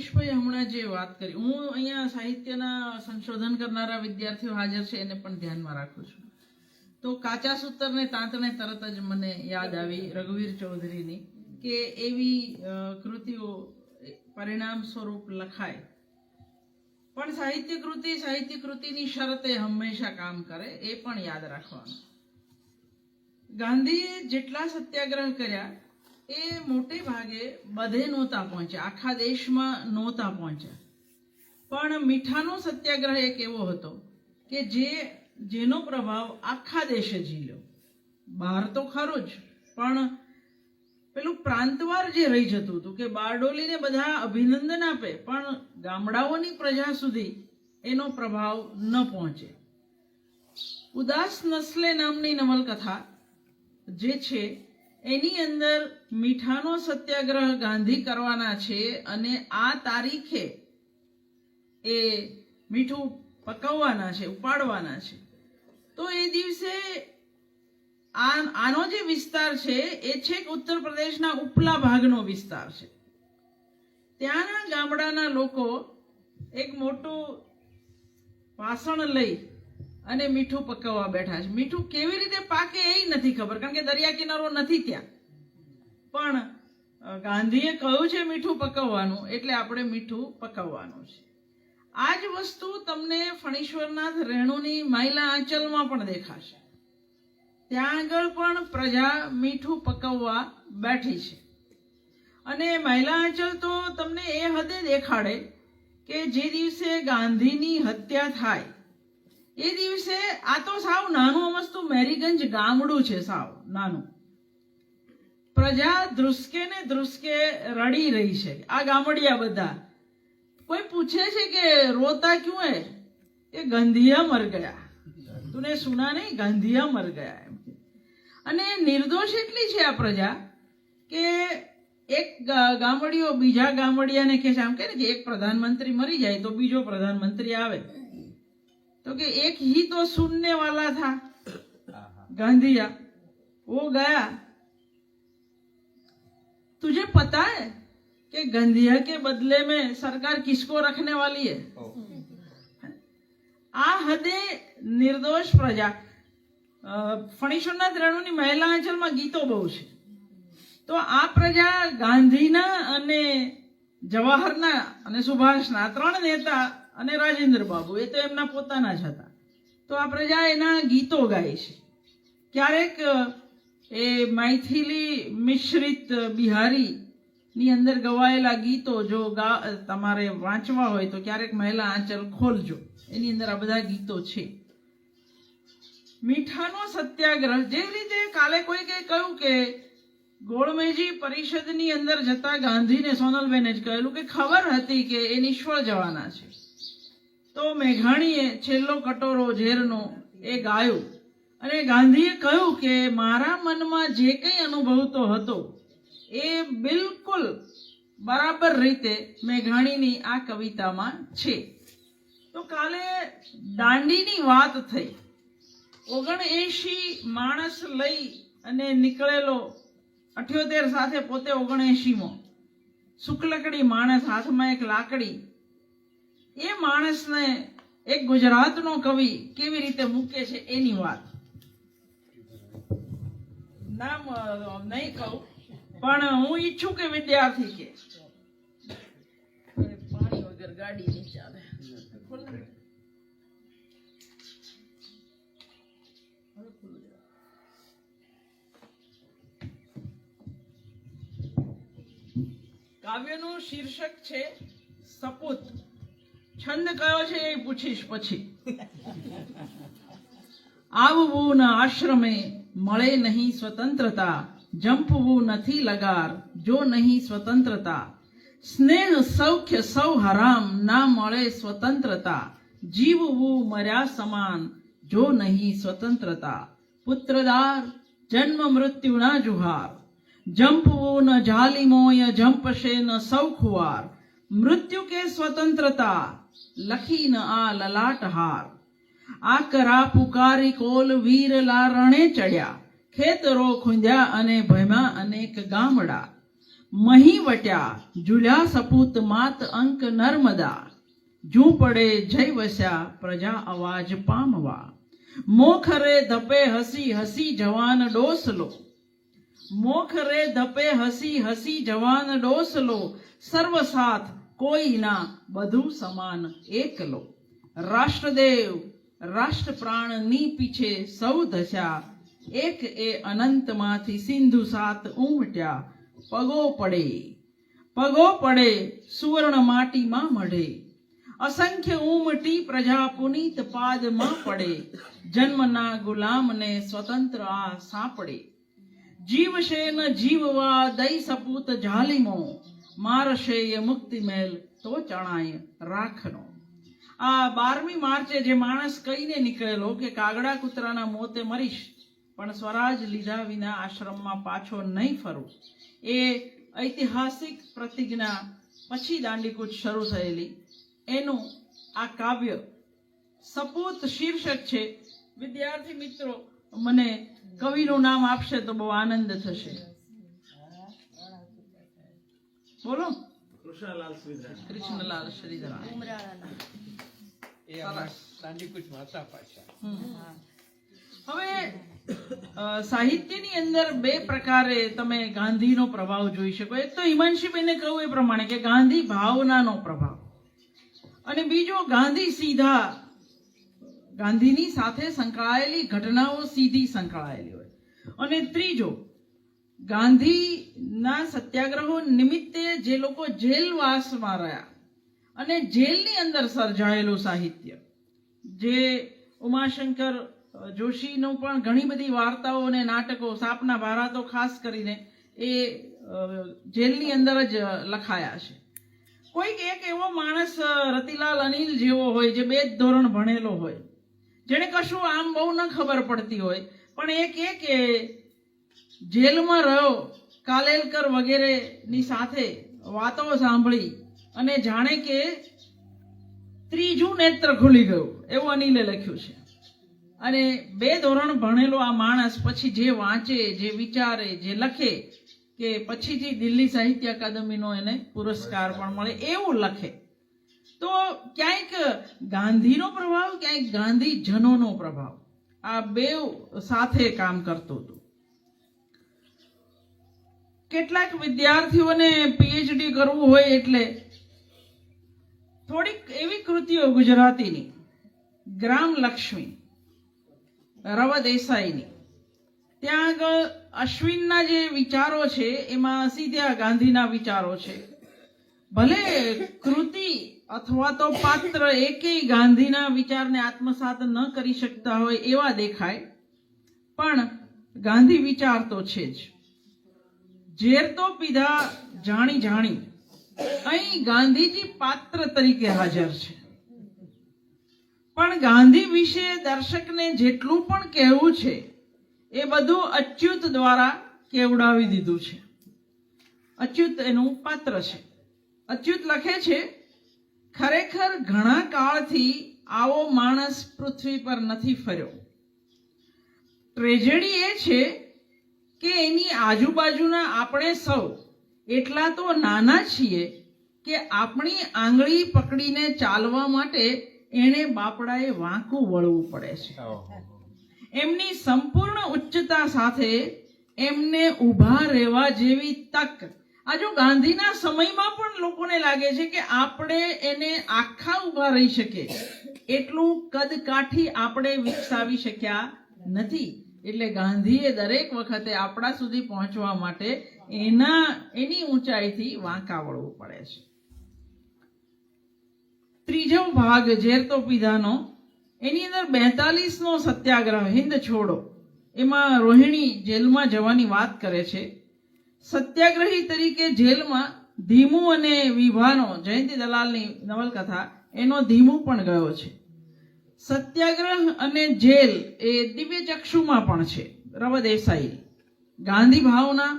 હરેશભાઈ હમણાં જે વાત કરી, હું અહીંયા સાહિત્યના સંશોધન કરનારા વિદ્યાર્થીઓ હાજર છે એને પણ ધ્યાનમાં રાખું છું. તો કાચા સૂતરને તાંતણે તરત જ મને યાદ આવી રઘુવીર ચૌધરીની કે એવી કૃતિઓ પરિણામ સ્વરૂપ લખાય. પણ સાહિત્ય કૃતિની શરતે હંમેશા કામ કરે, એ પણ યાદ રાખવાનું. ગાંધીએ જેટલા સત્યાગ્રહ કર્યા એ મોટે ભાગે બધે નહોતા પહોંચ્યા, આખા દેશમાં નહોતા પહોંચ્યા. પણ મીઠાનો સત્યાગ્રહ એક એવો હતો કે જેનો પ્રભાવ આખા દેશે ઝીલ્યો. બહાર તો ખરું જ, પણ પેલું પ્રાંતવાર જે રહી જતું હતું કે બારડોલીને બધા અભિનંદન આપે પણ ગામડાઓની પ્રજા સુધી એનો પ્રભાવ ન પહોંચે. ઉદાસ નસ્લે નામની નવલકથા જે છે એની અંદર મીઠાનો સત્યાગ્રહ ગાંધી કરવાના છે અને આ તારીખે એ મીઠું પકવવાના છે, ઉપાડવાના છે. તો એ દિવસે આનો જે વિસ્તાર છે એ છેક ઉત્તર પ્રદેશના ઉપલા ભાગનો વિસ્તાર છે. ત્યાંના ગામડાના લોકો એક મોટું વાસણ લઈ અને મીઠું પકવવા બેઠા છે. મીઠું કેવી રીતે પાકે એ નથી ખબર, કારણ કે દરિયા કિનારો નથી ત્યાં. પણ ગાંધીએ કહ્યું છે મીઠું પકવવાનું, એટલે આપણે મીઠું પકવવાનું છે. આ જ વસ્તુ તમને ફણીશ્વરનાથ રેણુની માયલા આંચલમાં પણ દેખાશે. ત્યાં આગળ પણ પ્રજા મીઠું પકવવા બેઠી છે. અને માયલા આંચલ તો તમને એ હદે દેખાડે કે જે દિવસે ગાંધીની હત્યા થાય એ દિવસે આ તો સાવ નાનું અમસ્તું મેરીગંજ ગામડું છે, સાવ નાનું. પ્રજા ધ્રુસકે ને ધ્રુસકે રડી રહી છે. આ ગામડિયા બધા કોઈ પૂછે છે કે રોતા ક્યું હે? કે ગંધિયા મર ગયા. તુને સુના નહીં, ગાંધિયા મર ગયા એમ. અને નિર્દોષ એટલી છે આ પ્રજા કે એક ગામડિયો બીજા ગામડિયાને કહે છે, આમ કહે ને કે એક પ્રધાનમંત્રી મરી જાય તો બીજો પ્રધાનમંત્રી આવે, तो कि एक ही तो सुनने वाला था गांधिया, वो गया. तुझे पता है कि गांधिया के बदले में सरकार किसको रखने वाली है? आ हदे निर्दोष प्रजा. ફણીશ્વરનાથ રેણુની મહિલા આંચલમાં ગીતો બહુ છે. તો આ પ્રજા ગાંધીના અને જવાહરના અને સુભાષના ત્રણ નેતા અને રાજેન્દ્ર બાબુ એ તો એમના પોતાના જ હતા. તો આ પ્રજા એના ગીતો ગાય છે. ક્યારેક એ મૈથિલી મિશ્રિત બિહારી ની અંદર ગવાયેલા ગીતો જો તમારે વાંચવા હોય તો ક્યારેક મહિલા આંચલ ખોલજો, એની અંદર આ બધા ગીતો છે. મીઠાનો સત્યાગ્રહ જેવી રીતે કાલે કોઈકે કહ્યું કે ગોળમેજી પરિષદની અંદર જતા ગાંધીને સોનલબેને જ કહેલું કે ખબર હતી કે એ નિષ્ફળ જવાના છે. તો મેઘાણીએ છેલ્લો કટોરો ઝેરનો એ ગાયું અને ગાંધીએ કહ્યું કે મારા મનમાં જે કંઈ અનુભવતો હતો એ બિલકુલ બરાબર રીતે મેઘાણીની આ કવિતામાં છે. તો કાલે દાંડીની વાત થઈ. 79 માણસ લઈ અને નીકળેલો 78 સાથે પોતે 79મો શુક્લકડી માણસ, હાથમાં એક લાકડી. એ માણસને એક ગુજરાતનો કવિ કેવી રીતે મૂકે છે એની વાત. નામ નહીં કહું, પણ હું ઈચ્છું કે વિદ્યાર્થી કે પાણી વગર ગાડી નહીં ચાલે. કાવ્યનું શીર્ષક છે સપૂત. છંદ કયો છે એ પૂછીશ પછી. આવવું ન આશ્રમે મળે નહીં સ્વતંત્રતા, જંપવું નથી લગાર જો નહીં સ્વતંત્રતા. સ્નેહ સૌખ્ય સૌ હરામ ના મળે સ્વતંત્રતા, જીવવું મર્યા સમાન જો નહીં સ્વતંત્રતા. પુત્રદાર જન્મ મૃત્યુના જુહાર, જંપવું ન જાલિમોય જંપશે ન સૌખુવાર. મૃત્યુ કે સ્વતંત્રતા લખી ન આ લલાટ હાર. આકરા પુકારી કોલ વીર લા રણે ચડ્યા, ખેતરો ખૂંદ્યા અને ભયમાં અનેક ગામડા. મહી વટ્યા ઝૂલ્યા સપૂત માત અંક નર્મદા, જૂ પડે જય વસ્યા પ્રજા અવાજ પામવા, મોખરે ધપે હસી હસી જવાન ડોસલો, મોખરે ધપે હસી હસી જવાન ડોસલો, સર્વ સાથ કોઈ ના બધું સમાન એકલો, રાષ્ટ્રદેવ રાષ્ટ્ર પ્રાણની પીછે સૌ ધસ્યા, એક એ અનંતમાંથી સિંધુ સાત ઉમટ્યા, પગો પડે સુવર્ણ માટીમાં મઢે, અસંખ્ય ઉમટી પ્રજા પુનીત પાદમાં પડે, જન્મના ગુલામને સ્વતંત્ર આ સાંપડે, જીવશે ન જીવવા દઈ સપૂત ઝાલીમો, મારશે એ મુક્તિ મેલ તો ચણાય રાખનો. આ 12મી માર્ચે જે માણસ કહીને નીકળેલો કે કાગડા કૂતરાના મોતે મરીશ પણ સ્વરાજ લીધા વિના આશ્રમમાં પાછો નહીં ફરું, એ ઐતિહાસિક પ્રતિજ્ઞા પછી દાંડીકૂચ શરૂ થયેલી એનું આ કાવ્ય સપૂત શીર્ષક છે. વિદ્યાર્થી મિત્રો મને કવિનું નામ આપશે તો બહુ આનંદ થશે. બોલો. કૃષ્ણલાલ શ્રીધરા. હવે સાહિત્યની અંદર બે પ્રકારે તમે ગાંધીનો પ્રભાવ જોઈ શકો. એક તો હિમાંશીબેને કહ્યું એ પ્રમાણે કે ગાંધી ભાવનાનો પ્રભાવ, અને બીજો ગાંધી સીધા ગાંધીની સાથે સંકળાયેલી ઘટનાઓ સીધી સંકળાયેલી હોય, અને ત્રીજો ગાંધીના સત્યાગ્રહો નિમિત્તે જે લોકો જેલવાસમાં રહ્યા અને જેલની અંદર સર્જાયેલું સાહિત્ય, જે ઉમાશંકર જોશીનું પણ ઘણી બધી વાર્તાઓ અને નાટકો, સાપના ભારાતો ખાસ કરીને એ જેલની અંદર જ લખાયા છે. કોઈક એક એવો માણસ રતિલાલ અનિલ જેવો હોય જે 2 ધોરણ ભણેલો હોય, જેને કશું આમ બહુ ન ખબર પડતી હોય, પણ એ કે જેલમાં રહ્યો, કાલેલકર વગેરેની સાથે વાતો સાંભળી અને જાણે કે ત્રીજું નેત્ર ખુલી ગયું એવું અનિલે લખ્યું છે. અને 2 ધોરણ ભણેલો આ માણસ પછી જે વાંચે, જે વિચારે, જે લખે, કે પછીથી દિલ્હી સાહિત્ય અકાદમીનો એને પુરસ્કાર પણ મળે એવું લખે. તો ક્યાંક ગાંધીનો પ્રભાવ, ક્યાંક ગાંધીજનોનો પ્રભાવ, આ બે સાથે કામ કરતું હતું. કેટલાક વિદ્યાર્થીઓને પીએચડી કરવું હોય એટલે થોડીક એવી કૃતિઓ ગુજરાતીની, ગ્રામલક્ષ્મી, રવ દેસાઈની, ત્યાં આગળ અશ્વિનના જે વિચારો છે એમાં સીધા ગાંધીના વિચારો છે. ભલે કૃતિ અથવા તો પાત્ર એકેય ગાંધીના વિચારને આત્મસાત ન કરી શકતા હોય એવા દેખાય, પણ ગાંધી વિચાર તો છે જ. ઝેર તો પીધા જાણી જાણી, અહીં ગાંધીજી પાત્ર તરીકે હાજર છે. પણ ગાંધી વિશે દર્શકને જેટલું પણ કહેવું છે એ બધું અચ્યુત દ્વારા કેવડાવી દીધું છે. અચ્યુત એનું પાત્ર છે. અચ્યુત લખે છે, ખરેખર ઘણા કાળથી આવો માણસ પૃથ્વી પર નથી ફર્યો. ટ્રેજેડી એ છે કે એની આજુબાજુના આપણે સૌ એટલા તો નાના છીએ કે આપણી આંગળી પકડીને ચાલવા માટે એને બાપડાએ વાંકું વળવું પડે છે. એમની સંપૂર્ણ ઉચ્ચતા સાથે એમને ઊભા રહેવા જેવી તક આ જો ગાંધીના સમયમાં પણ લોકોને લાગે છે કે આપણે એને આખા ઊભા રહી શકે એટલું કદ કાઠી આપણે વિકસાવી શક્યા નથી. એટલે ગાંધીએ દરેક વખતે આપણા સુધી પહોંચવા માટે એની ઊંચાઈથી વાંકા વળવું પડે છે. ત્રીજો ભાગ ઝેર તો પીધાનો, એની અંદર 42નો સત્યાગ્રહ, હિન્દ છોડો, એમાં રોહિણી જેલમાં જવાની વાત કરે છે. સત્યાગ્રહી તરીકે જેલમાં ધીમુ અને વિભાનો, જયંતિ દલાલની નવલકથા, એનો ધીમુ પણ ગયો છે. સત્યાગ્રહ અને જેલ એ દિવ્ય ચક્ષુમાં પણ છે. રવ દેસાઈ, ગાંધી ભાવના,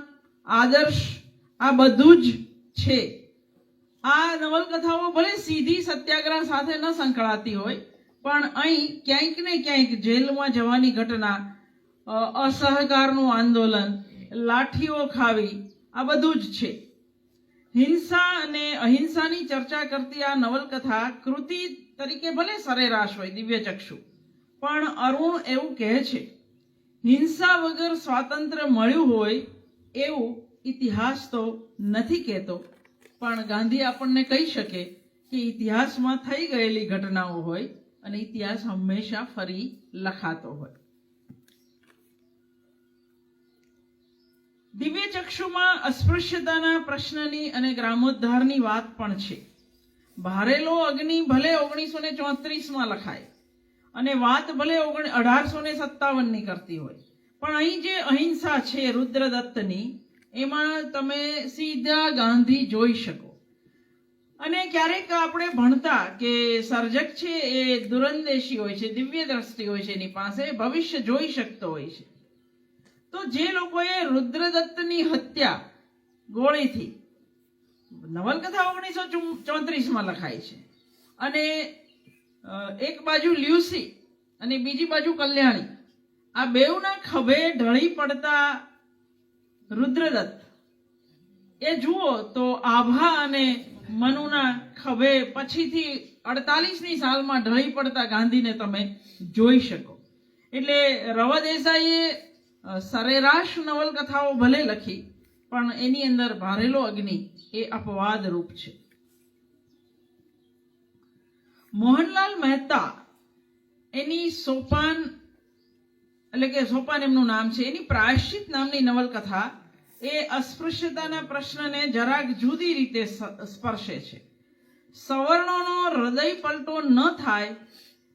આદર્શ, આ બધું જ છે. આ નવલકથાઓ ભલે સીધી સત્યાગ્રહ સાથે ન સંકળાતી હોય, પણ અહીં ક્યાંક ને ક્યાંક જેલમાં જવાની ઘટના, અસહકારનું આંદોલન, લાઠીઓ ખાવી, આ બધું જ છે. હિંસા અને અહિંસાની ચર્ચા કરતી આ નવલકથા કૃતિ તરીકે ભલે સરેરાશ હોય દિવ્યચક્ષુ, પણ અરુણ એવું કહે છે, હિંસા વગર સ્વાતંત્ર્ય મળ્યું હોય એવું ઇતિહાસ તો નથી કહેતો, પણ ગાંધી આપણને કહી શકે કે ઇતિહાસમાં થઈ ગયેલી ઘટનાઓ હોય અને ઇતિહાસ હંમેશા ફરી લખાતો હોય. દિવ્યચક્ષુમાં અસ્પૃશ્યતાના પ્રશ્નની અને ગ્રામોદ્ધારની વાત પણ છે. ભારેલો અગ્નિ ભલે 1934માં લખાય અને વાત ભલે 1857ની કરતી હોય, પણ અહીં જે અહિંસા છે રુદ્રદત્તની, એમાં તમે સીધા ગાંધી જોઈ શકો. અને ક્યારેક આપણે ભણતા કે સર્જક છે એ દૂરંદેશી હોય છે, દિવ્ય દ્રષ્ટિ હોય છે, એની પાસે ભવિષ્ય જોઈ શકતો હોય છે. તો જે લોકોએ રુદ્રદત્તની હત્યા ગોળીથી, નવલકથા 1934માં લખાય છે, અને એક બાજુ લ્યુસી અને બીજી બાજુ કલ્યાણી, આ બેઉના ખભે ઢળી પડતા રુદ્રદત્ત એ જુઓ તો આભા અને મનુના ખભે પછીથી 48ની સાલમાં ઢળી પડતા ગાંધીને તમે જોઈ શકો. એટલે રવ દેસાઈએ સરેરાશ નવલકથાઓ ભલે લખી, પણ એની અંદર ભારેલો અગ્નિ એ અપવાદ રૂપ છે. મોહનલાલ મહેતા એની સોપાન, એટલે કે સોપાન એમનું નામ છે, એની પ્રાયશ્ચિત નામની નવલકથા એ અસ્પૃશ્યતાના પ્રશ્નને જરાક જુદી રીતે સ્પર્શે છે. સવર્ણોનો હૃદય પલટો ન થાય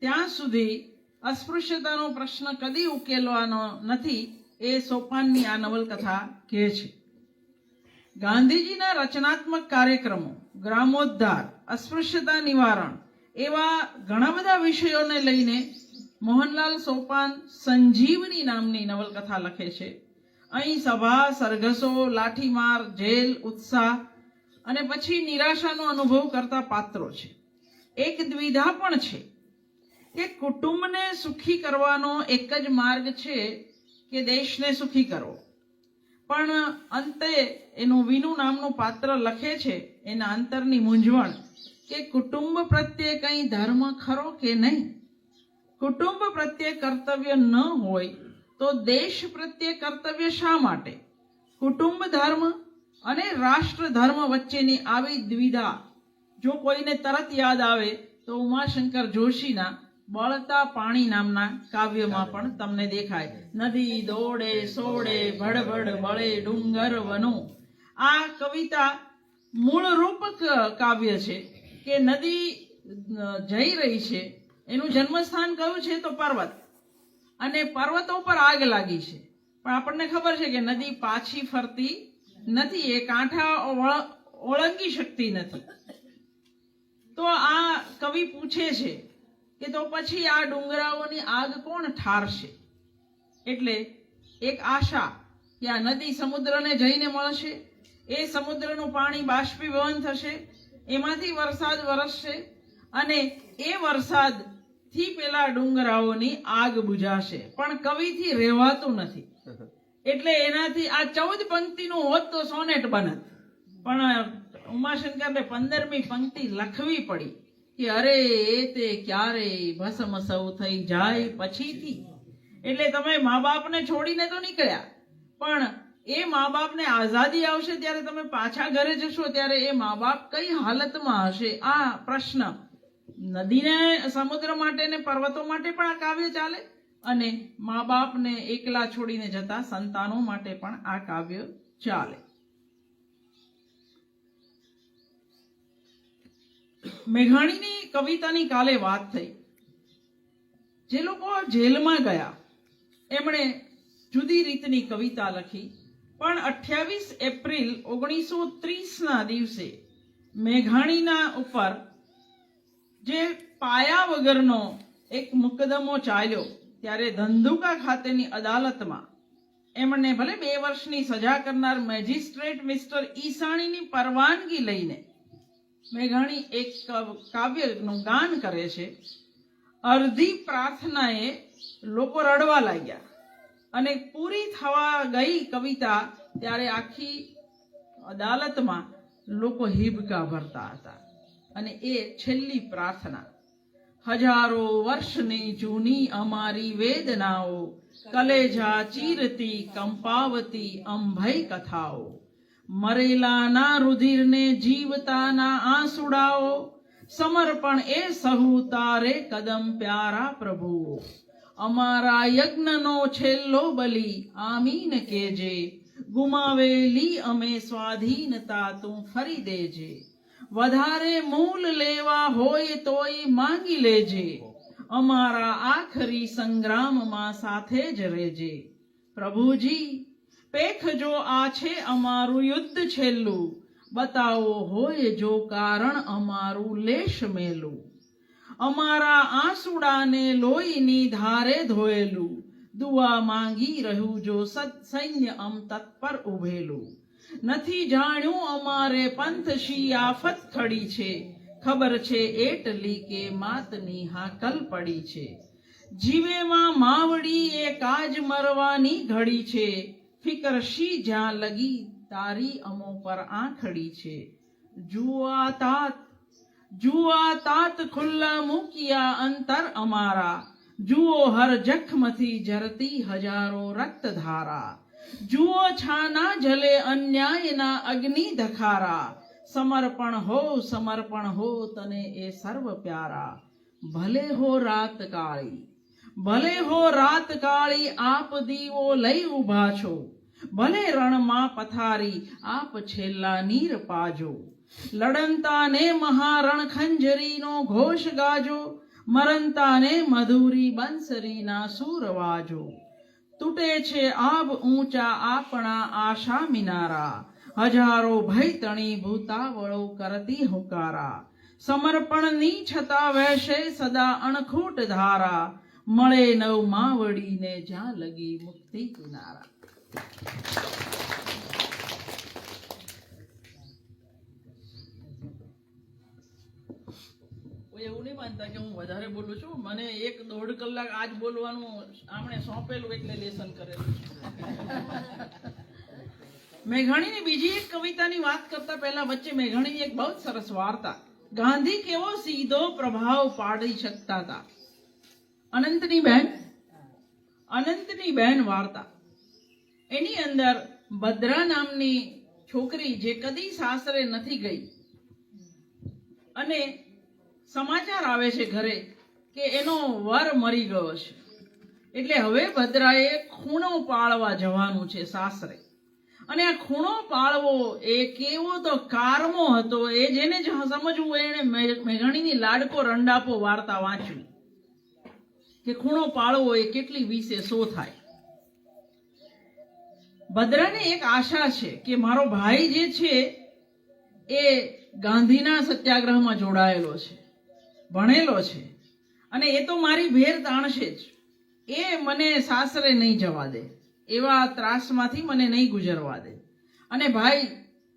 ત્યાં સુધી અસ્પૃશ્યતાનો પ્રશ્ન કદી ઉકેલવાનો નથી, એ સોપાનની આ નવલકથા કહે છે. ગાંધીજીના રચનાત્મક કાર્યક્રમો, ગ્રામોદ્ધાર, અસ્પૃશ્યતા નિવારણ એવા ઘણા બધા વિષયોને લઈને મોહનલાલ સોપાન સંજીવની નામની નવલકથા લખે છે. અહીં સભા, સરઘસો, લાઠીમાર, જેલ, ઉત્સાહ અને પછી નિરાશાનો અનુભવ કરતા પાત્રો છે. એક દ્વિધા પણ છે કે કુટુંબને સુખી કરવાનો એક જ માર્ગ છે કે દેશને સુખી કરવો, પણ અંતે એનું વિનુ નામનું પાત્ર લખે છે એના અંતરની મૂંઝવણ કે કુટુંબ પ્રત્યે કંઈ ધર્મ ખરો કે નહીં. કુટુંબ પ્રત્યે કર્તવ્ય ન હોય તો દેશ પ્રત્યે કર્તવ્ય શા માટે? કુટુંબ ધર્મ અને રાષ્ટ્ર ધર્મ વચ્ચેની આવી દ્વિધા જો કોઈને તરત યાદ આવે તો ઉમાશંકર જોશીના બળતા પાણી નામના કાવ્યમાં પણ તમને દેખાય. નદી દોડે સોડે ભડભડ બળે ડુંગર વનો. આ કવિતા મૂળ રૂપક કાવ્ય છે કે નદી જઈ રહી છે, એનું જન્મસ્થાન કયું છે તો પર્વત, અને પર્વતો પર આગ લાગી છે, પણ આપણને ખબર છે કે નદી પાછી ફરતી નથી, એ કાંઠા ઓળંગી શકતી નથી. તો આ કવિ પૂછે છે કે તો પછી આ ડુંગરાઓની આગ કોણ ઠારશે? એટલે એક આશા કે આ નદી સમુદ્રને જઈને મળશે, એ સમુદ્રનું પાણી બાષ્પીભવન થશે, એમાંથી વરસાદ વરસશે અને એ વરસાદથી પેલા ડુંગરાઓની આગ બુઝાશે. પણ કવિથી રહેવાતું નથી, એટલે એનાથી આ 14 પંક્તિનું હોત તો સોનેટ બનત, પણ ઉમાશંકરને 15મી પંક્તિ લખવી પડી કે અરે એ તે ક્યારે ભસ્મ સૌ થઈ જાય પછીથી. એટલે તમે મા બાપને છોડીને તો નીકળ્યા, પણ એ મા બાપને આઝાદી આવશે ત્યારે તમે પાછા ઘરે જશો ત્યારે એ મા બાપ કઈ હાલતમાં હશે? આ પ્રશ્ન નદીને, સમુદ્ર માટે ને પર્વતો માટે પણ આ કાવ્ય ચાલે, અને મા બાપને એકલા છોડીને જતા સંતાનો માટે પણ આ કાવ્ય ચાલે. મેઘાણીની કવિતાની કાલે વાત થઈ. જે લોકો જેલમાં ગયા એમણે જુદી રીતની કવિતા લખી, પણ 28 એપ્રિલ 1930ના દિવસે મેઘાણીના ઉપર જે પાયા વગરનો એક મુકદમો ચાલ્યો ત્યારે ધંધુકા ખાતેની અદાલતમાં એમણે ભલે 2 વર્ષની સજા કરનાર મેજિસ્ટ્રેટ મિસ્ટર ઈસાણીની પરવાનગી લઈને મેઘાણી એક કાવ્યનું ગાન કરે છે. અડધી પ્રાર્થનાએ લોકો રડવા લાગ્યા અને પૂરી થવા ગઈ કવિતા ત્યારે આખી અદાલતમાં લોકો હિબકા ભરતા હતા. અને એ છેલ્લી પ્રાર્થના, હજારો વર્ષની જૂની અમારી વેદનાઓ, કલેજા ચીરતી કંપાવતી અંભય કથાઓ, મરેલાના રુધિરને જીવતાના આંસુડાઓ, સમર્પણ એ સહુ તારે કદમ પ્યારા પ્રભુઓ. અમારા યજ્ઞનો છેલ્લો બલિ આમીન કેજે, ગુમાવેલી અમે સ્વાધીનતા તું ફરી દેજે. વધારે મૂલ લેવા હોય તોય માંગી લેજે, અમારા આખરી સંગ્રામમાં સાથે જ રહેજે. પ્રભુજી, પેખજો આ છે અમારું યુદ્ધ છેલ્લું, બતાવો હોય જો કારણ અમારું લેશ મેલું. અમારા આંસુડાને લોહીની ધારે ધોયેલું, દુઆ માંગી રહ્યું જો સૈન્ય અમ તત્પર ઉભેલું. નથી જાણ્યું અમારે પંથ શી આફત ખડી છે, ખબર છે એટલી કે માતની હાકલ પડી છે. જીવેમાં માવડી એ કાજ મરવાની ઘડી છે, ફિકર શી જ્યાં લગી તારી અમો પર આંખડી છે. જુઆ તાત ખુલ્લા મૂક્યા અંતર અમારા, જુઓ હર જખમથી જરતી હજારો રક્તધારા. જુઓ છાના જલે અન્યાયના અગ્નિ ધખારા, સમર્પણ હો તને એ સર્વ પ્યારા. ભલે હો રાત કાળી આપ દીવો લઈ ઉભા છો, ભલે રણમાં પથારી આપ છેલ્લા નીર પાજો. લડંતાને મહારણ ખંજરીનો ઘોષ ગાજો, મરંતાને મધુરી બંસરીના સૂર વાજો. તૂટે છે આબ ઊંચા આપણા આશા મિનારા, હજારો ભય તણી ભૂતાવળો કરતી હુંકારા. સમર્પણની છતા વહેશે સદા અણખૂટ ધારા, મળે નવ માવડીને જ્યાં લગી મુક્તિ કિનારા. એવું નહીં માનતા કે હું વધારે બોલું છું. મને 1-1.5 કલાક આજ બોલવાનું આમણે સોંપેલું એટલે લેસન કરેલું. મેઘાણીની બીજી એક કવિતાની વાત કરતા પહેલા વચ્ચે મેઘાણીની એક બહુ સરસ વાર્તા, ગાંધી કેવો સીધો પ્રભાવ પાડી શકતા હતા. અનંતની બહેન વાર્તા. એની અંદર ભદ્રા નામની છોકરી જે કદી સાસરે નથી ગઈ અને સમાચાર આવે છે ઘરે કે એનો વર મરી ગયો છે, એટલે હવે ભદ્રાએ ખૂણો પાળવા જવાનું છે સાસરે. અને આ ખૂણો પાળવો એ કેવો તો કારમો હતો, એ જેને સમજવું એને મેઘાણીની લાડકો રંડાપો વાર્તા વાંચવી કે ખૂણો પાળવો એ કેટલી વિશે સો થાય. ભદ્રાને એક આશા છે કે મારો ભાઈ જે છે એ ગાંધીના સત્યાગ્રહમાં જોડાયેલો છે, ભણેલો છે, અને એ તો મારી ભેર તાણશે જ. એ મને સાસરે નહીં જવા દે, એવા ત્રાસમાંથી મને નહીં ગુજરવા દે. અને ભાઈ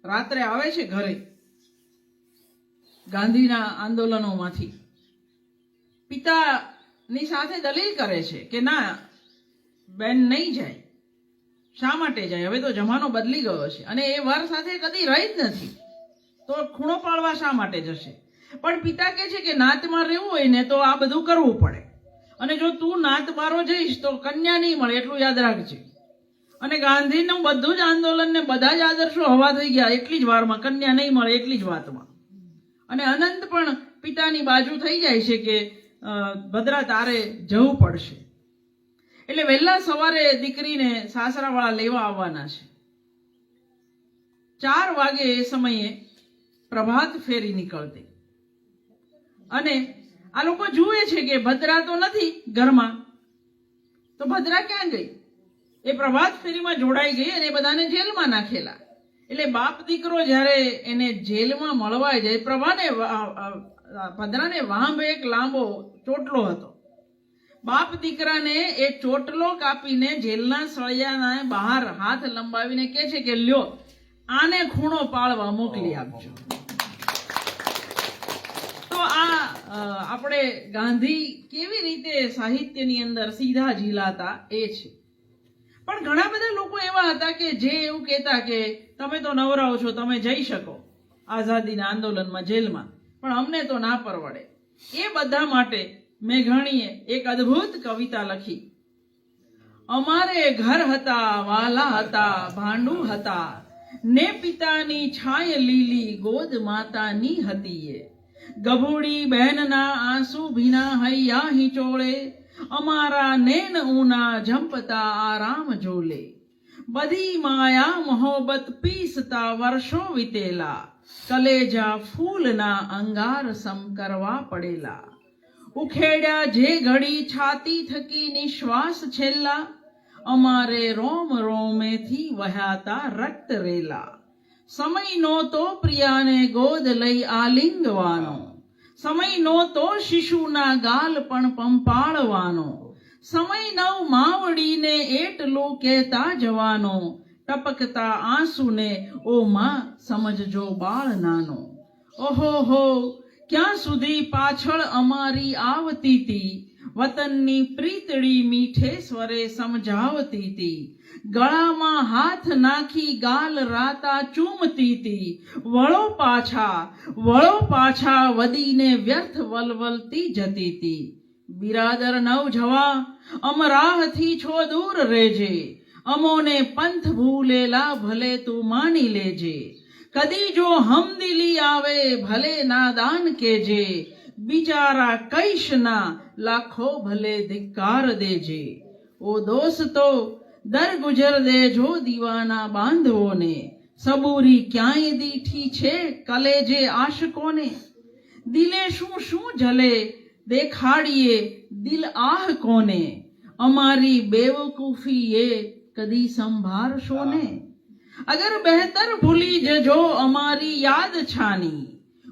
રાત્રે આવે છે ઘરે ગાંધીના આંદોલનોમાંથી, પિતાની સાથે દલીલ કરે છે કે ના બેન નહીં જાય. શા માટે જાય? હવે તો જમાનો બદલી ગયો છે અને એ વર સાથે કદી રહી જ નથી, તો ખૂણો પાળવા શા માટે જશે? પણ પિતા કહે છે કે નાતમાં રહેવું હોય ને તો આ બધું કરવું પડે, અને જો તું નાત મારો જઈશ તો કન્યા નહીં મળે, એટલું યાદ રાખજે. અને ગાંધીનું બધું જ આંદોલન ને બધા જ આદર્શો હવા થઈ ગયા એટલી જ વારમાં, કન્યા નહીં મળે એટલી જ વાતમાં. અને અનંત પણ પિતાની બાજુ થઈ જાય છે કે ભદ્રા તારે જવું પડશે. એટલે વહેલા સવારે દીકરીને સાસરાવાળા લેવા આવવાના છે. 4 વાગે એ સમયે પ્રભાત ફેરી નીકળતી, અને આ લોકો જુએ છે કે ભદ્રા તો નથી ઘરમાં, તો ભદ્રા ક્યાં ગઈ? એ પ્રભાત ફેરીમાં જોડાઈ ગઈ અને બધાને જેલમાં નાખેલા. એટલે બાપ દીકરો જ્યારે એને જેલમાં મળવા જાય, ભદ્રાને વાંભ એક લાંબો ચોટલો હતો. બાપ દીકરાને એ ચોટલો કાપીને જેલના સળિયાના બહાર હાથ લંબાવીને કહે છે કે લ્યો આને ખૂણો પાળવા મોકલી આપજો. તો આ આપણે ગાંધી કેવી રીતે સાહિત્યની અંદર સીધા ઝીલાતા એ છે. પણ ઘણા બધા લોકો એવા હતા કે જે એવું કહેતા કે તમે તો નવરાઓ છો, તમે જઈ શકો, આઝાદીના આંદોલનમાં જેલમાં, પણ અમને તો ના પરવડે. એ બધા માટે મેઘાણીએ એક અદ્ભુત કવિતા લખી. અમારે ઘર હતા, વાલા હતા, ભાંડું હતા, ને પિતાની છાય લીલી ગોદ માતાની હતી. એ ગભૂડી બહેનના આંસુ ભીના હૈયા હિંચોળે, અમારા નેન ઊના ઝંપતા આરામ ઝોલે. બધી માયા મોહબ્બત પીસતા વર્ષો વીતેલા, કલેજા ફૂલના અંગાર સમ કરવા પડેલા. ઉખેડ્યા જે ઘડી છાતી થકી નિશ્વાસ છેલ્લા, અમારે રોમ રોમેથી વહ્યાતા રક્ત રેલા. સમય નહોતો પ્રિયાને ગોદ લઈ આલિંગવાનો, સમય નહોતો શિશુના ગાલ પણ પંપાળવાનો, સમય નવ માવડીને એટલું કહેતા જવાનો, ટપકતા આંસુને ઓ માં સમજજો બાળ નાનો. ઓહો હો ક્યાં સુધી પાછળ અમારી આવતી તી, વતનની પ્રીતડી મીઠે સ્વરે સમજાવતી તી. ગળામાં હાથ નાખી ગાલ રાતા ચૂમતી તી, વળો પાછા વદીને વ્યર્થ વલવલતી જતી તી. બિરાદર નવ જવા અમરાહથી છો દૂર રેજે, અમોને પંથ ભૂલેલા ભલે તું માની લેજે. કદી જો હમદિલી આવે ભલે નાદાન કેજે, બિચારા કૈશના લાખો ભલે ધિક્કાર દેજે. ઓ દોસ્તો દર ગુજર દેજો દીવાના બાંધવોને, સબૂરી ક્યાંય દીઠી છે કલેજે આશકોને. દિલે શું શું જલે દેખાડીએ દિલ આહ કોને, અમારી બેવકૂફી એ કદી સંભાળશો ને. અગર બહેતર ભૂલી જજો અમારી યાદ છાની,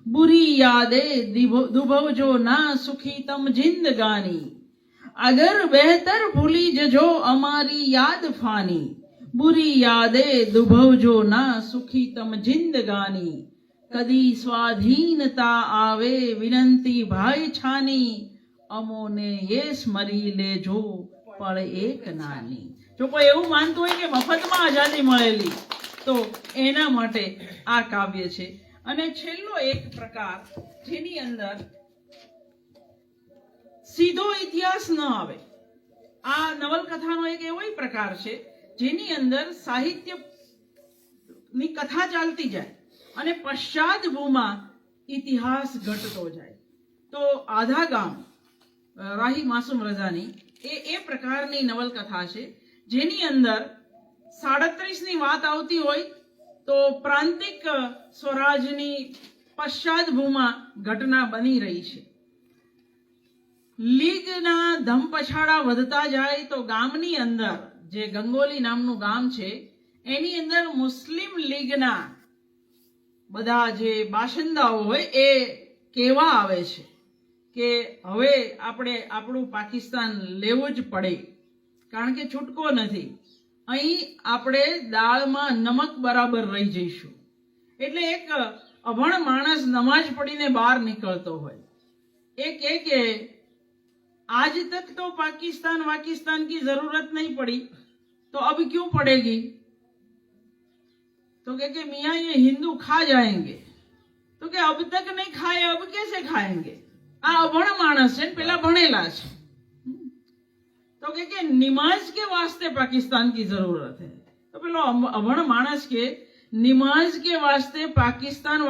बुरी यादें दुभवजो ना सुखी तम जिंदगानी. अगर बेहतर भूली जजो हमारी याद फानी, बुरी यादें दुभवजो ना सुखी तम जिंदगानी. कदी स्वाधीनता आवे विनंती भाई छानी, अमोने ये स्मरी लेजो पड़ एक नानी. જો કોઈ એવું માનતું હોય કે મફતમાં આઝાદી મળેલી, તો એના માટે આ કાવ્ય છે. અને છેલ્લો એક પ્રકાર જેની અંદર સીધો ઇતિહાસ ન આવે, આ નવલકથાનો એક એવો પ્રકાર છે જેની અંદર સાહિત્યની કથા ચાલતી જાય અને પશ્ચાદભૂમાં ઇતિહાસ ઘટતો જાય. તો આધા ગામ રાહી માસૂમ રઝાની એ પ્રકારની નવલકથા છે જેની અંદર 37ની વાત આવતી હોય તો પ્રાંતિક સ્વરાજની પશ્ચાદભૂમાં ઘટના બની રહી છે. લીગના ધમપછાડા વધતા જાય તો ગામની અંદર જે ગંગોલી નામનું ગામ છે એની અંદર મુસ્લિમ લીગના બધા જે બાશિંદાઓ હોય એ કહેવા આવે છે કે હવે આપણે આપણું પાકિસ્તાન લેવું જ પડે, કારણ કે છૂટકો નથી. અહીં આપણે દાળમાં નમક બરાબર રહી જઈશું. એટલે એક અભણ માણસ નમાજ પડીને બહાર નીકળતો હોય, એ કહે કે आज तक तो पाकिस्तान की जरूरत नहीं पड़ी, तो अब क्यों पड़ेगी? तो कहे कि मियाँ ये हिंदू खा जाएंगे. तो कि अब तक नहीं खाए, अब कैसे खाएंगे? आ अभण मानस है, पेला भणेला है. तो कहे कि नमाज के वास्ते पाकिस्तान की जरूरत है. तो पेलो अभण मानस के नमाज के वास्ते पाकिस्तान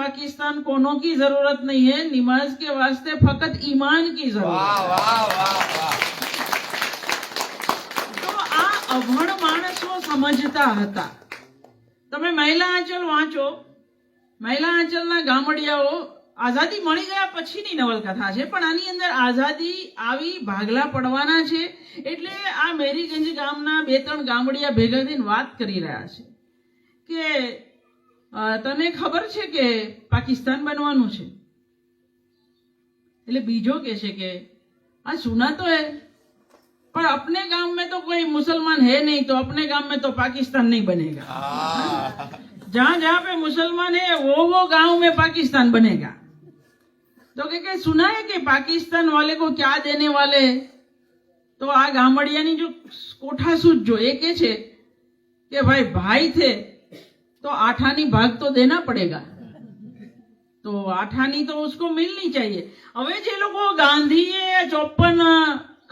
कोनो की जरूरत नहीं है, नमाज के वास्ते फकत ईमान की जरूरत है. तो आ अभण माणसो समजता हता. તમે મહિલા આંચલ વાંચો, મહિલા આંચલના ગામડિયાઓ આઝાદી મળી ગયા પછીની નવલકથા છે, પણ આની અંદર આઝાદી આવી ભાગલા પડવાના છે એટલે આ મેરીગંજ ગામના 2-3 ગામડિયા ભેગા થઈને વાત કરી રહ્યા છે કે તને ખબર છે કે પાકિસ્તાન બનવાનું છે? એટલે બીજો કહે છે કે આ સુના તો હે, पर अपने गांव में तो कोई मुसलमान है नहीं, तो अपने गांव में तो पाकिस्तान नहीं बनेगा. जहां जहां पे मुसलमान है वो गांव में पाकिस्तान बनेगा. तो क्या सुना है कि पाकिस्तान वाले को क्या देने वाले? तो आ गामड़ियानी जो कोठासूद जो एक है कि भाई थे तो 8 आनी भाग तो देना पड़ेगा. तो 8 आनी तो उसको मिलनी चाहिए। હવે જે લોકો ગાંધીએ 54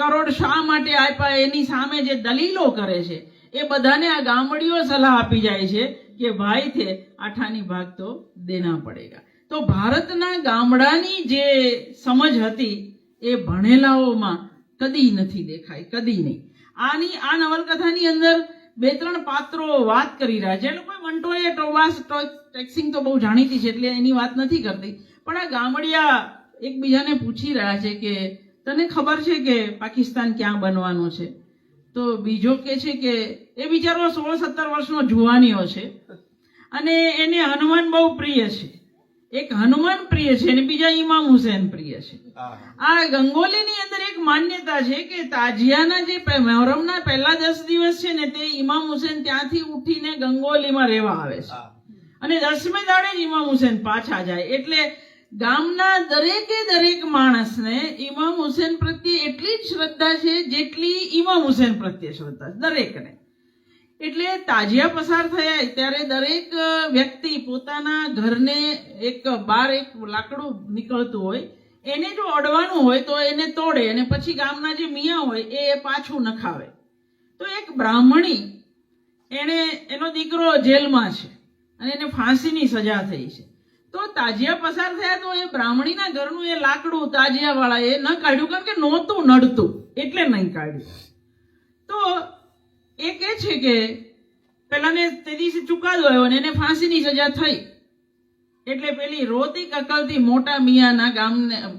કરોડ શા માટે આપ્યા એની સામે જે દલીલો કરે છે એ બધાને આ ગામડીઓ સલાહ આપી જાય છે કે ભાઈ થે 8 આની ભાગ તો દેના પડેગા। તો ભારતના ગામડાની જે સમજ હતી એ ભણેલાઓમાં કદી નથી દેખાય, કદી નહીં। આ નવલકથાની અંદર 2-3 પાત્રો વાત કરી રહ્યા છે। લોકો મંટોએ ટોવાસ ટેક્સિંગ તો બહુ જાણીતી છે એટલે એની વાત નથી કરતી, પણ આ ગામડિયા એકબીજાને પૂછી રહ્યા છે કે તને ખબર છે કે પાકિસ્તાન ક્યાં બનવાનું છે? તો બીજો કે છે કે એ બિચારો 16-17 વર્ષનો જુવાનીઓ છે અને એને હનુમાન બહુ પ્રિય છે। એક હનુમાન પ્રિય છે અને બીજા ઇમામ હુસેન પ્રિય છે। આ ગંગોલીની અંદર એક માન્યતા છે કે તાજિયાના જે મહોરમના પહેલા 10 દિવસ છે ને તે ઇમામ હુસેન ત્યાંથી ઉઠીને ગંગોલીમાં રહેવા આવે છે અને 10મે દાડે જ ઇમામ હુસેન પાછા જાય। એટલે ગામના દરેક માણસને ઇમામ હુસેન પ્રત્યે એટલી જ શ્રદ્ધા છે જેટલી ઇમામ હુસેન પ્રત્યે શ્રદ્ધા છે, દરેકને। એટલે તાજિયા પસાર થયા ત્યારે દરેક વ્યક્તિ પોતાના ઘરને બહાર એક લાકડું નીકળતું હોય એને જો અડવાનું હોય તો એને તોડે અને પછી ગામના જે મિયા હોય એ પાછું નખાવે। તો એક બ્રાહ્મણી એનો દીકરો જેલમાં છે અને એને ફાંસીની સજા થઈ છે। તો તાજિયા પસાર થયા તો એ બ્રાહ્મણીના ઘરનું એ લાકડું તાજિયાવાળા એ ન કાઢ્યું, કારણ કે નહોતું નડતું એટલે નહીં કાઢ્યું। તો એ કહે છે કે પેલાને તે દિવસે ચુકાદો આવ્યો અને એને ફાંસીની સજા થઈ એટલે પેલી રોતી કકલતી મોટા મિયાના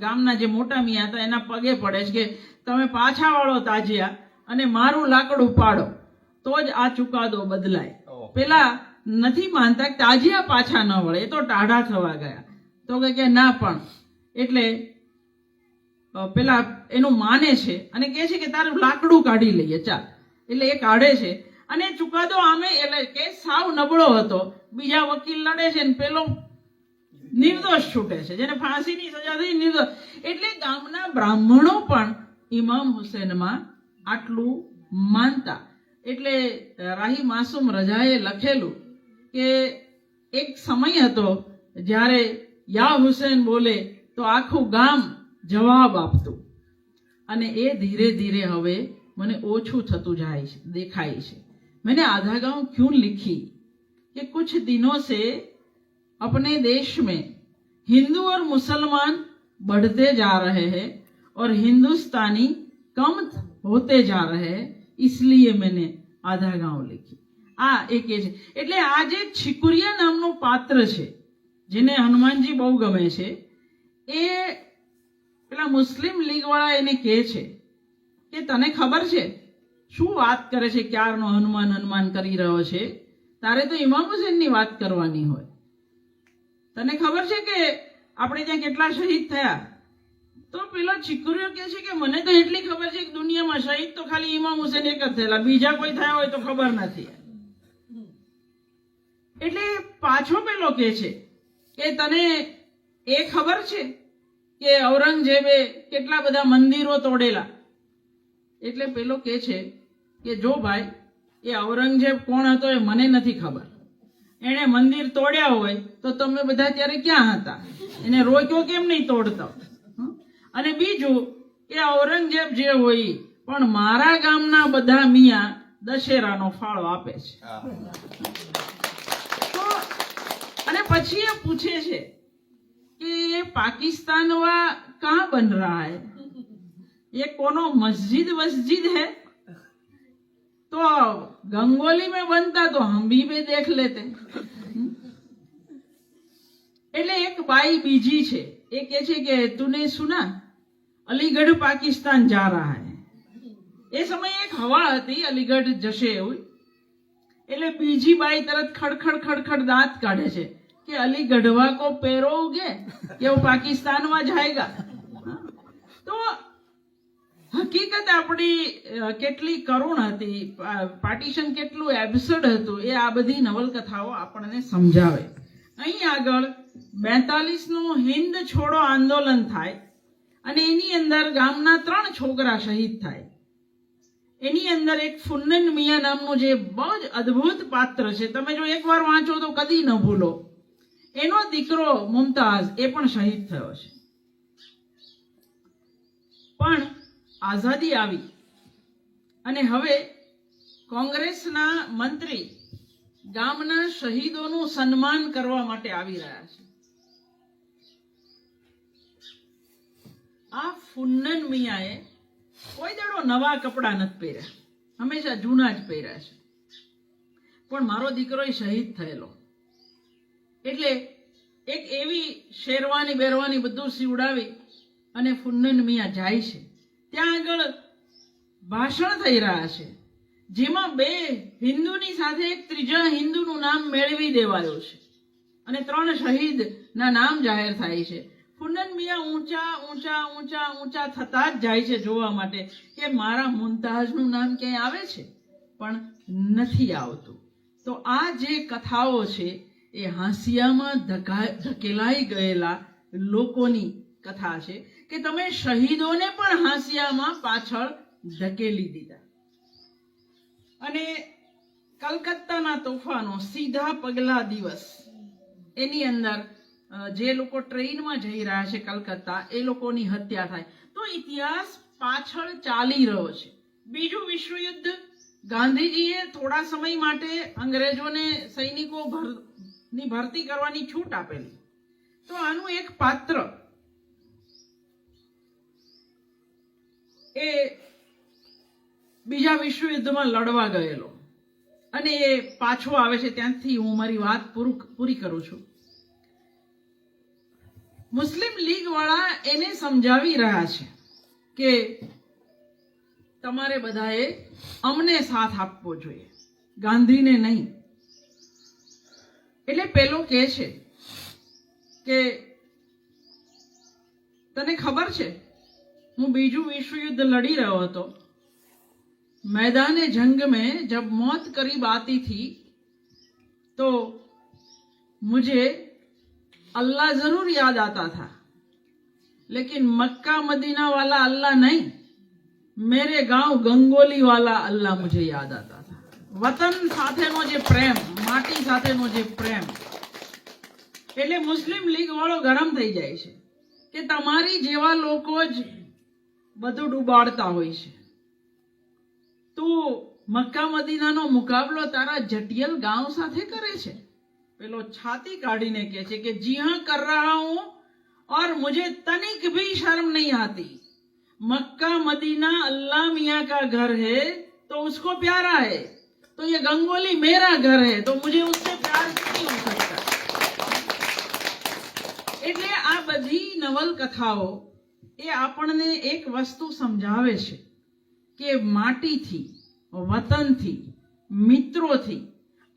ગામના જે મોટા મિયા હતા એના પગે પડે છે કે તમે પાછા વાળો તાજિયા અને મારું લાકડું પાડો તો જ આ ચુકાદો બદલાય। પેલા નથી માનતા કે તાજિયા પાછા ન વળે, એ તો ટાઢા થવા ગયા। તો કે ના પણ એટલે પેલા એનું માને છે અને કહે છે કે તારું લાકડું કાઢી લઈએ ચાલ। એટલે એ કાઢે છે અને ચુકાદો આમે એટલે કે સાવ નબળો હતો, બીજા વકીલ લડે છે ને પેલો નિર્દોષ છૂટે છે, જેને ફાંસીની સજા થઈ નિર્દોષ। એટલે ગામના બ્રાહ્મણો પણ ઇમામ હુસેનમાં આટલું માનતા। એટલે રાહી માસૂમ રજાએ લખેલું કે એક સમય હતો જ્યારે યા હુસેન બોલે તો આખું ગામ જવાબ આપતું અને એ ધીરે ધીરે હવે મને ઓછું થતું જાય છે, દેખાય છે। मैंने आधा गांव क्यों लिखी कि कुछ दिनों से अपने देश में हिंदू और मुसलमान बढ़ते जा रहे हैं और हिंदुस्तानी कम होते जा रहे हैं, इसलिए मैंने आधा गांव लिखी। આ એક એ છે। એટલે આ જે છીકુરિયા નામનું પાત્ર છે જેને હનુમાનજી બહુ ગમે છે એ પેલા મુસ્લિમ લીગ વાળા એને કહે છે કે તને ખબર છે શું વાત કરે છે, ક્યારનો હનુમાન હનુમાન કરી રહ્યો છે, તારે તો ઇમામ હુસેનની વાત કરવાની હોય। તને ખબર છે કે આપણે ત્યાં કેટલા શહીદ થયા? તો પેલો છીકુરિયો કહે છે કે મને તો એટલી ખબર છે કે દુનિયામાં શહીદ તો ખાલી ઇમામ હુસેન એક જ થયેલા, બીજા કોઈ થયા હોય તો ખબર નથી। એટલે પાછો પેલો કહે છે કે તને એ ખબર છે કે ઔરંગઝેબે કેટલા બધા મંદિરો તોડેલા? એટલે પેલો કહે છે કે જો ભાઈ એ ઔરંગઝેબ કોણ હતો એ મને નથી ખબર, એણે મંદિર તોડ્યા હોય તો તમે બધા ત્યારે ક્યાં હતા? એને રોક્યો કેમ નહીં તોડતા? અને બીજું કે ઔરંગઝેબ જે હોય પણ મારા ગામના બધા મિયા દશેરાનો ફાળો આપે છે। તો અને પછી એ પૂછે છે कि ये पाकिस्तान वा कहाँ बन रहा है, ये कोनो मस्जिद वस्जिद है? तो गंगोली में बनता तो हम भी देख लेते। એટલે એક બાઈ બીજી છે એ કહે છે કે તूने सुना અલીગઢ પાકિસ્તાન જા રહા હૈ। એ સમયે એક હવા હતી અલીગઢ જશે એવું। એટલે બીજી બાઈ તરત ખડખડ ખડખડ દાંત કાઢે છે कि अलीगढ़वा को पैरोगे कि वो पाकिस्तान में जाएगा। तो હકીકત આપણી કેટલી કરુણ હતી, પાર્ટીશન કેટલું એબ્સર્ડ હતું એ આ બધી નવલકથાઓ આપણને સમજાવે। અહીં આગળ 42નું હિન્દ છોડો આંદોલન થાય અને એની અંદર ગામના 3 છોકરા શહીદ થાય। એની અંદર એક ફુન્નન મિયા નામનું જે બહુ જ અદ્ભુત પાત્ર છે, તમે જો એકવાર વાંચો તો કદી ન ભૂલો। એનો દીકરો મુમતાઝ એ પણ શહીદ થયો છે. પણ આઝાદી આવી અને હવે કોંગ્રેસના મંત્રી ગામના શહીદોનું સન્માન કરવા માટે આવી રહ્યા છે. આ ફુન્નન મિયાએ કોઈ દાડો નવા કપડાં નથી પહેર્યા, હંમેશા જૂના જ પહેર્યા છે. પણ મારો દીકરો શહીદ થયેલો એટલે એક એવી શેરવાની બેરવાની બધું સીવડાવી અને ફુન્નન મિયા જાય છે. ત્યાં આગળ ભાષણ થઈ રહ્યા છે જેમાં બે હિન્દુની સાથે એક ત્રીજા હિન્દુનું નામ મેળવી દેવાયું છે અને 3 શહીદના નામ જાહેર થાય છે. ફુન્નન મિયા ઊંચા ઊંચા ઊંચા ઊંચા થતા જ જાય છે જોવા માટે કે મારા મુમતાઝનું નામ ક્યાંય આવે છે, પણ નથી આવતું. તો આ જે કથાઓ છે એ હાંસિયામાં ધકેલાઈ ગયેલા લોકોની કથા છે કે તમે શહીદોને પણ હાંસિયામાં પાછળ ધકેલી દીધા. અને કલકત્તાના તોફાનો સીધા પગલા દિવસ એની અંદર જે લોકો ટ્રેનમાં જઈ રહ્યા છે કલકત્તા એ લોકોની હત્યા થાય. તો ઇતિહાસ પાછળ ચાલી રહ્યો છે. બીજું વિશ્વયુદ્ધ ગાંધીજીએ થોડા સમય માટે અંગ્રેજોને સૈનિકો ની ભરતી કરવાની છૂટ આપેલી. તો આનું એક પાત્ર એ બીજા વિશ્વયુદ્ધમાં લડવા ગયેલો અને એ પાછો આવે છે. ત્યાંથી હું મારી વાત પૂરી કરું છું. મુસ્લિમ લીગ વાળા એને સમજાવી રહ્યા છે કે તમારે બધાએ અમને સાથ આપવો જોઈએ, ગાંધીને નહીં. એટલે પેલો કહે છે કે તને ખબર છે હું બીજું વિશ્વયુદ્ધ લડી રહ્યો હતો, मैदान जंग में जब मौत करीब आती थी तो मुझे अल्लाह जरूर याद आता था, लेकिन मक्का मदीना वाला अल्लाह नहीं, मेरे गांव गंगोली वाला अल्लाह मुझे याद आता था. वतन સાથેનો જે પ્રેમ, માટી સાથેનો જે પ્રેમ. એટલે મુસ્લિમ લીગ વાળો ગરમ થઈ જાય છે કે તમારી જેવા લોકો જ બધું ડૂબાડતા હોય છે. તું મક્કા મદીનાનો મુકાબલો તારા જટિયલ ગાંવ સાથે કરે છે. પેલો છાતી કાઢીને કહે છે કે જી હા કર રહા હું और मुझे तनिक भी शर्म नहीं आती. मक्का मदीना अल्लाह मियाँ का घर है तो उसको प्यारा है, तो ये गंगोली मेरा घर है तो मुझे उससे प्यार नहीं हो सकता. એટલે આ બધી નવલકથાઓ એ આપણને એક વસ્તુ સમજાવે છે કે માટીથી, વતનથી, મિત્રોથી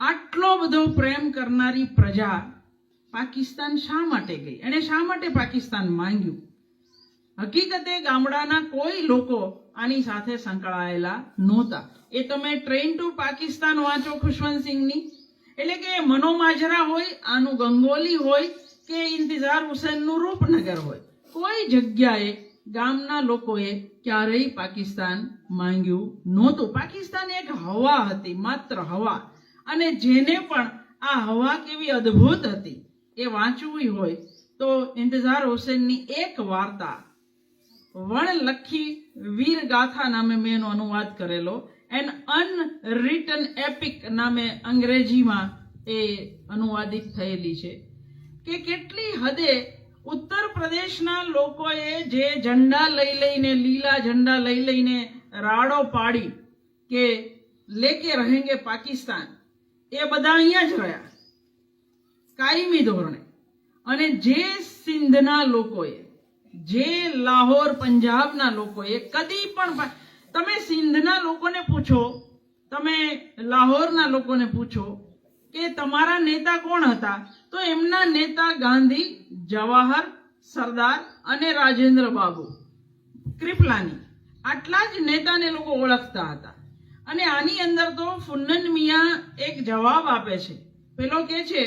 આટલો બધો પ્રેમ કરનારી પ્રજા પાકિસ્તાન શા માટે ગઈ અને શા માટે પાકિસ્તાન માંગ્યું. હકીકતે ગામડાના કોઈ લોકો આની સાથે સંકળાયેલા નહોતા. એ તમે ટ્રેન ટુ પાકિસ્તાન વાંચો ખુશવંતસિંહની, એટલે કે મનોમાજરા હોય, આનું ગંગોલી હોય કે ઇન્તિઝાર હુસેનનું રૂપનગર હોય, કોઈ જગ્યાએ ગામના લોકોએ ક્યારેય પાકિસ્તાન માંગ્યું નહોતું. પાકિસ્તાન એક હવા હતી, માત્ર હવા. અને જેને પણ આ હવા કેવી અદ્ભુત હતી એ વાંચવું હોય તો ઇન્તિઝાર હુસેનની એક વાર્તા વણલખી વીર ગાથા નામે મેં એનો અનુવાદ કરેલો, એન અનરિટન એપિક નામે અંગ્રેજીમાં એ અનુવાદિત થયેલી છે કે કેટલી હદે ઉત્તર પ્રદેશના લોકોએ જે ઝંડા લઈ લઈને, લીલા ઝંડા લઈ લઈને રાડો પાડી કે લેકે રહેંગે પાકિસ્તાન, એ બધા અહીંયા જ રહ્યા કાયમી ધોરણે. અને જે સિંધના લોકોએ, જે લાહોર પંજાબના લોકોએ કદી પણ, તમે સિંધના લોકોને પૂછો, તમે લાહોરના લોકોને પૂછો કે તમારા નેતા કોણ હતા, તો એમના નેતા ગાંધી, જવાહર, સરદાર અને રાજેન્દ્ર બાબુ ક્રિપલાની, આટલા જ નેતાને લોકો ઓળખતા હતા. અને આની અંદર તો ફુન્નન મિયા એક જવાબ આપે છે. પેલો કે છે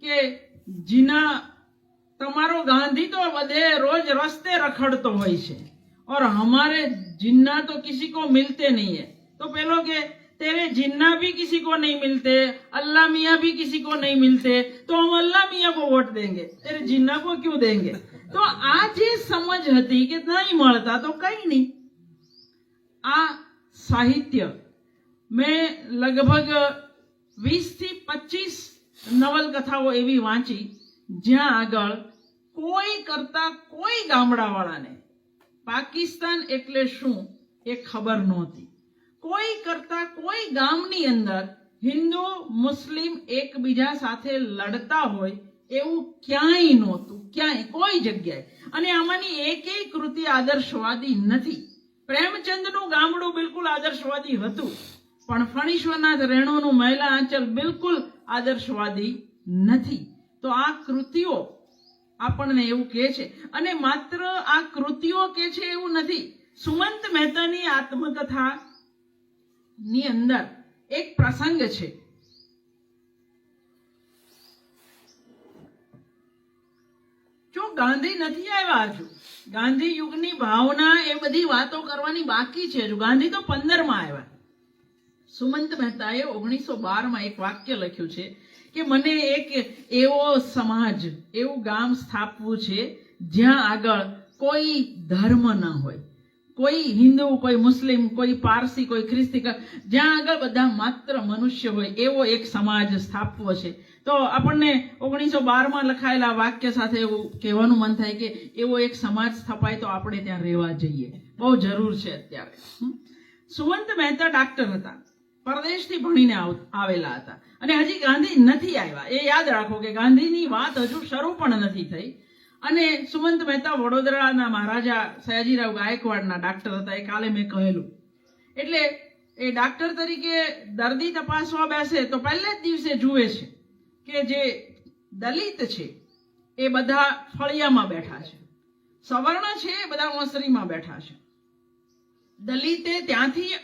કે જીના, તમારો ગાંધી તો બધે રોજ રસ્તે રખડતો હોય છે और हमारे जिन्ना तो किसी को मिलते नहीं है. तो पेलो के तेरे जिन्ना भी किसी को नहीं मिलते, अल्लाह मियाँ भी किसी को नहीं मिलते, तो हम अल्लाह मियाँ को वोट देंगे, तेरे जिन्ना को क्यों देंगे? तो आ जे समझ हती कि नहीं મળતા तो कई नहीं। आ साहित्य मैं लगभग 20 થી 25 નવલકથાઓ એવી વાંચી જ્યાં આગળ કોઈ કરતા કોઈ ગામડાવાળાને પાકિસ્તાન એટલે શું એ ખબર નહોતી। કોઈ કરતા કોઈ ગામની અંદર હિન્દુ મુસ્લિમ એકબીજા સાથે લડતા હોય એવું ક્યાંય નહોતું, ક્યાંય કોઈ જગ્યાએ। અને આમાંની એકેય કૃતિ આદર્શવાદી નથી। પ્રેમચંદનું ગામડું બિલકુલ આદર્શવાદી હતું, પણ ફણીશ્વરનાથ રેણુનું મહિલા આંચલ બિલકુલ આદર્શવાદી નથી। તો આ કૃતિઓ આપણને એવું કહે છે, અને માત્ર આ કૃતિઓ કહે છે એવું નથી। સુમંત મહેતાની આત્મકથાની અંદર એક પ્રસંગ છે। જો ગાંધી નથી આવ્યા હજુ, ગાંધી યુગની ભાવના એ બધી વાતો કરવાની બાકી છે હજુ। ગાંધી તો 15 માં આવ્યા। સુમંત મહેતાએ 1912 માં એક વાક્ય લખ્યું છે કે મને એક એવો સમાજ, એવું ગામ સ્થાપવું છે જ્યાં આગળ કોઈ ધર્મ ન હોય, કોઈ હિન્દુ, કોઈ મુસ્લિમ, કોઈ પારસી, કોઈ ખ્રિસ્તી, જ્યાં આગળ બધા માત્ર મનુષ્ય હોય એવો એક સમાજ સ્થાપવો છે। તો આપણને 1912 માં લખાયેલા વાક્ય સાથે એવું કહેવાનું મન થાય કે એવો એક સમાજ સ્થપાય તો આપણે ત્યાં રહેવા જઈએ, બહુ જરૂર છે અત્યારે। સુમંત મહેતા ડાક્ટર હતા, પરદેશથી ભણીને આવેલા હતા, અને હજી ગાંધી નથી આવ્યા એ યાદ રાખો કે ગાંધીની વાત હજુ શરૂ પણ નથી થઈ। અને સુમંત મહેતા વડોદરાના મહારાજા સયાજીરાવ ગાયકવાડના ડાક્ટર હતા, એ કાલે મેં કહેલું। એટલે એ ડાક્ટર તરીકે દર્દી તપાસવા બેસે તો પહેલે જ દિવસે જુએ છે કે જે દલિત છે એ બધા ફળિયામાં બેઠા છે, સવર્ણ છે એ બધા ઓસરીમાં બેઠા છે। દલિતે ત્યાંથી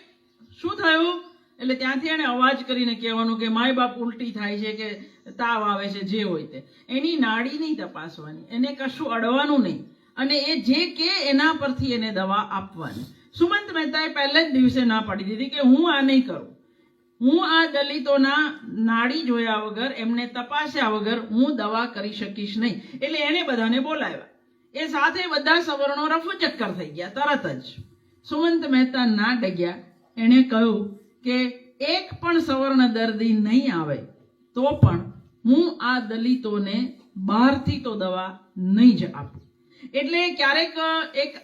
શું થયું એટલે ત્યાંથી એને અવાજ કરીને કહેવાનું કે માય બાપ ઉલટી થાય છે કે તાવ આવે છે, જે હોય તે। એની નાડી નહીં તપાસવાની, એને કશું અડવાનું નહીં, અને એ જે કે એના પરથી એને દવા આપવાની। સુમંત મહેતાએ પહેલે જ દિવસે ના પાડી દીધી કે હું આ નહીં કરું, હું આ દલિતોના નાડી જોયા વગર, એમને તપાસ્યા વગર હું દવા કરી શકીશ નહીં। એટલે એને બધાને બોલાવ્યા, એ સાથે બધા સવર્ણો રફુચક્કર થઈ ગયા તરત જ। સુમંત મહેતા ના ડગ્યા, એણે કહ્યું કે એક પણ સવર્ણ દર્દી નહીં આવે તો પણ હું આ દલિતોને બહારથી તો દવા નહીં જ આપું। એટલે ક્યારેક એક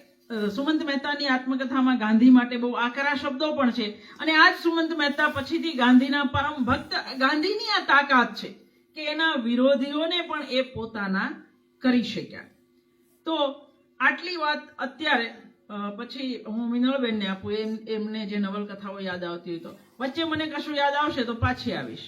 સુમંત મહેતાની આત્મકથામાં ગાંધી માટે બહુ આકરા શબ્દો પણ છે, અને આ જ સુમંત મહેતા પછીથી ગાંધીના પરમ ભક્ત। ગાંધીની આ તાકાત છે કે એના વિરોધીઓને પણ એ પોતાના કરી શક્યા। તો આટલી વાત અત્યારે પછી હું મિનળબેનને આપું, એમને જે નવલકથાઓ યાદ આવતી હોય તો, વચ્ચે મને કશું યાદ આવશે તો પાછી આવીશ।